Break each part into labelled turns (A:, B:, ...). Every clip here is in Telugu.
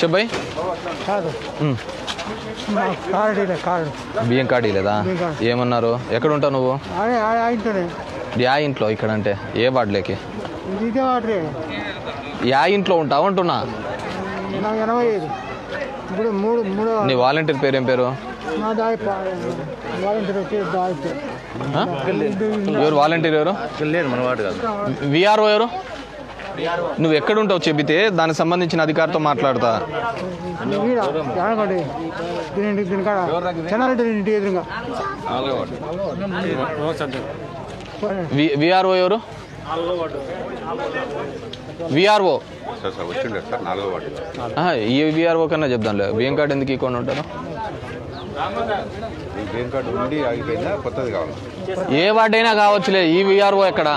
A: చెప్పాయి బియ్యం కార్డు లేదా? ఏమన్నారు? ఎక్కడ ఉంటావు నువ్వు? యా ఇంట్లో? ఇక్కడ అంటే ఏ వార్డులోకి? యా ఇంట్లో ఉంటావు అంటున్నా. నీ వాలంటీర్ పేరు ఏం పేరు? ఎవరు వాలంటీర్? ఎవరు? విఆర్ఓ ఎవరు? నువ్వు ఎక్కడ ఉంటావు చెబితే దానికి సంబంధించిన అధికారితో మాట్లాడతా. విఆర్ఓ ఎవరు? విఆర్ఓ ఈ విఆర్ఓ కన్నా చెప్దాంలే. బియ్యం కార్డు ఎందుకు ఇవ్వకుండా ఉంటారు? ఏ వార్డు అయినా కావచ్చులే. ఈ విఆర్ఓ ఎక్కడ?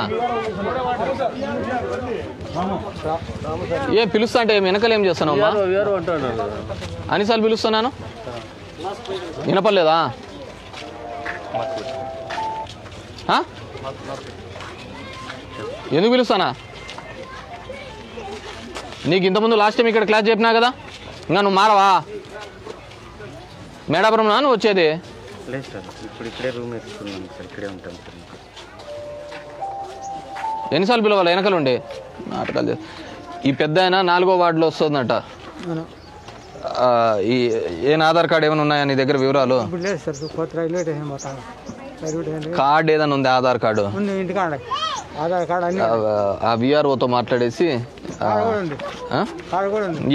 A: ఏ పిలుస్తా అంటే వెనకలు ఏం చేస్తున్నావు? అన్నిసార్లు పిలుస్తున్నాను, వినపడలేదా? ఎందుకు పిలుస్తానా? నీకు ఇంతకుముందు లాస్ట్ టైం ఇక్కడ క్లాస్ చెప్పినా కదా, ఇంకా నువ్వు మారవా? మేడాపురం నువ్వు వచ్చేది? ఎన్నిసార్లు పిలవాలి? వెనకలు ఉండే నాటకాలు. ఈ పెద్ద అయినా 4వ వార్డులో వస్తుందట. ఈ ఏం ఆధార్ కార్డు ఏమైనా ఉన్నాయా నీ దగ్గర వివరాలు? కార్డు ఏదైనా ఉంది? ఆధార్ కార్డు? ఆ విఆర్ఓతో మాట్లాడేసి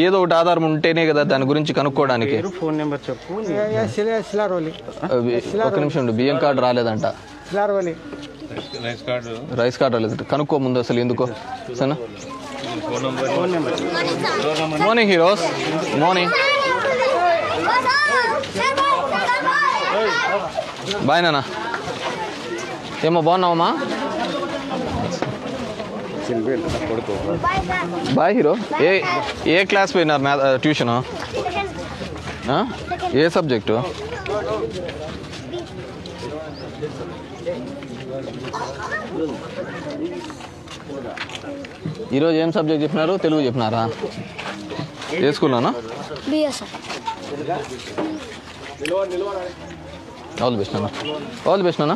A: ఏదో ఒకటి ఆధారం ఉంటేనే కదా దాని గురించి కనుక్కోవడానికి.
B: ఫోన్ నెంబర్ చెప్పు.
A: ఒక నిమిషం ఉండు. బియ్యం కార్డు రాలేదంట. రైస్ కార్డు రాలేదంట. కనుక్కో ముందు అసలు ఎందుకో. సరేనా? Morning heroes, morning. బాయ్ నాన్న. ఏమో బాగున్నావమ్మా? Bye hero. ఏ క్లాస్ పోయినారు ట్యూషను? ఏ సబ్జెక్టు? ఈరోజు ఏం సబ్జెక్ట్ చెప్పినారు? తెలుగు చెప్పినారా? ఏ స్కూల్లోనా? ఆల్ ది బెస్ట్ నాన్న. ఆల్ ది బెస్ట్ నాన్న.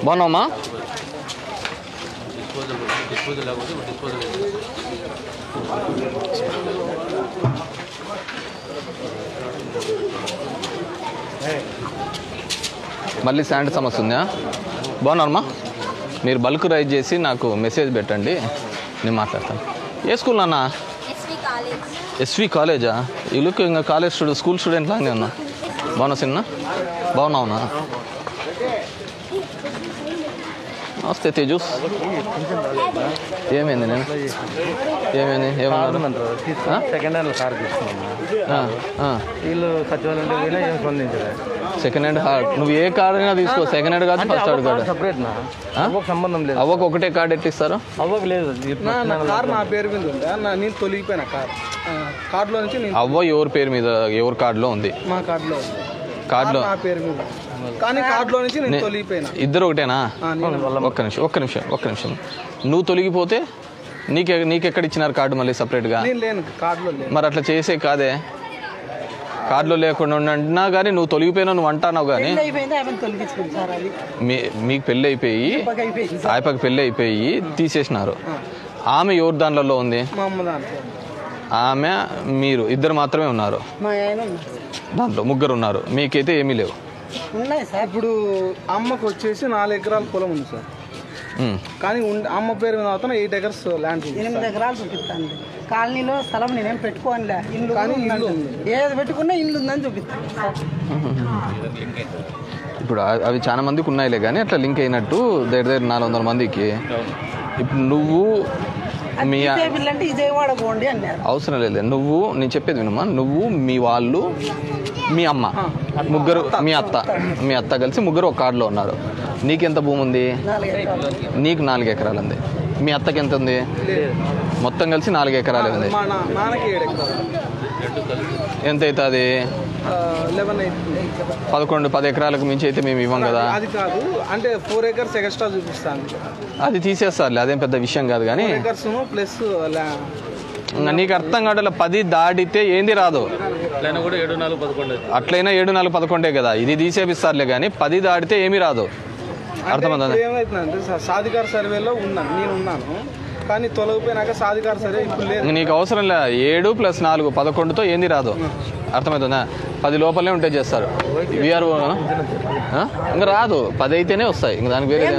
A: బాగున్నావమ్మా? మళ్ళీ శాండ్ సమస్య ఉందా? బాగున్నారమ్మా? మీరు బల్క్ రైజ్ చేసి నాకు మెసేజ్ పెట్టండి, నేను మాట్లాడతాను. ఏ స్కూల్ నాన్న? ఎస్వి కాలేజా? ఈ లుక్ ఇంకా కాలేజ్ స్కూల్ స్టూడెంట్ లాగానే ఉన్నా. బాగున్నా సిన్న? బాగున్నావునా? నమస్తే తేజూస్. ఏమైంది? నేను ఏమైంది? ఏమన్నారు?
B: సెకండ్ హ్యాండ్ కార్ తీసుకున్నాను. వీళ్ళు సచివాలయంలో ఏం స్పందించలేదు.
A: సెకండ్ హ్యాండ్ కార్డ్ నువ్వు ఏ కార్డ్ అయినా తీసుకో. సెకండ్ హ్యాండ్ కాదు, ఫస్ట్ హ్యాండ్ కార్డు
B: సపరేట్. సంబంధం లేదు.
A: అవ్వకు ఒకటే కార్డు ఎట్టిస్తారు?
B: అవ్వకు లేదు. కార్ నా పేరు మీద ఉంది. నేను తొలగిపోయిన కార్డులో నుంచి.
A: అవ్వ ఎవరి పేరు మీద? ఎవరి కార్డులో ఉంది?
B: మా కార్డులో.
A: కార్డులో
B: నా పేరు మీద, కానీ కార్డులో నుంచి నేను తొలగిపోయినా.
A: ఇద్దరు ఒకటేనా? ఒక్క నిమిషం. నువ్వు తొలగిపోతే నీకెక్కడ ఇచ్చినారు కార్డు మళ్ళీ సపరేట్గా? మరి అట్లా చేసే కాదే. కార్డులో లేకుండా అంటున్నా కానీ నువ్వు తొలగిపోయినా నువ్వు అంటున్నావు. కానీ మీకు పెళ్ళి అయిపోయి ఆయపకి పెళ్ళి అయిపోయి తీసేసినారు. ఆమె ఎవరి దాంట్లో ఉంది? ఆమె మీరు ఇద్దరు మాత్రమే ఉన్నారు దాంట్లో. ముగ్గురు ఉన్నారు, మీకైతే ఏమీ లేవు.
B: ఉన్నాయి సార్. ఇప్పుడు అమ్మకు వచ్చేసి 4 ఎకరాల పొలం ఉంది సార్. కానీ అమ్మ పేరు మీద మాత్రం 8 ఎకర్స్ ల్యాండ్. 8 ఎకరాలు చూపిస్తాను. కాలనీలో స్థలం నేనేం పెట్టుకోనిలే. ఇల్లు కానీ ఏది పెట్టుకున్నా ఇల్లు ఉందని చూపిస్తాను.
A: ఇప్పుడు అవి చాలా మందికి ఉన్నాయిలే, కానీ అట్లా లింక్ అయినట్టు దగ్గర 400 మందికి. ఇప్పుడు నువ్వు మీ అవసరం లేదు. నువ్వు నేను చెప్పేది వినమ్మా. నువ్వు మీ వాళ్ళు మీ అమ్మ ముగ్గురు, మీ అత్త కలిసి ముగ్గురు ఒక కార్డులో ఉన్నారు. నీకెంత భూమి ఉంది? నీకు 4 ఎకరాలు ఉంది. మీ అత్తకి ఎంత ఉంది? మొత్తం కలిసి 4 ఎకరాలే ఉంది.
B: మా నాన్నకి 7 ఎకరాలు.
A: ఎంత అవుతుంది? 11-10 ఎకరాలకు మించి అయితే మేము ఇవ్వం కదా.
B: అది కాదు, అంటే 4 acres ఎక్స్ట్రా చూపిస్తాను.
A: అది తీసేస్తారులే, అదేం పెద్ద విషయం కాదు. కానీ
B: 4 acres ప్లస్
A: నీకు అర్థం కావట్లే. 10 దాటితే ఏంది రాదు. అట్లయినా 7-4-11 కదా. ఇది తీసేపిస్తారులే కానీ 10 దాటితే ఏమీ రాదు. అర్థమవుతుంది?
B: ఏమవుతుందంటే సాధికార సర్వేలో నేను ఉన్నాను, కానీ తొలగిపోయినాక సాధికార సర్వే ఇప్పుడు లేదు.
A: నీకు అవసరం లే. 7 + 4 11తో ఏంది రాదు. అర్థమవుతుందా? 10 లోపలనే ఉంటే చేస్తారు. వీఆర్ఓ ఇంకా రాదు. 10 అయితేనే వస్తాయి. ఇంక దానికి వేరే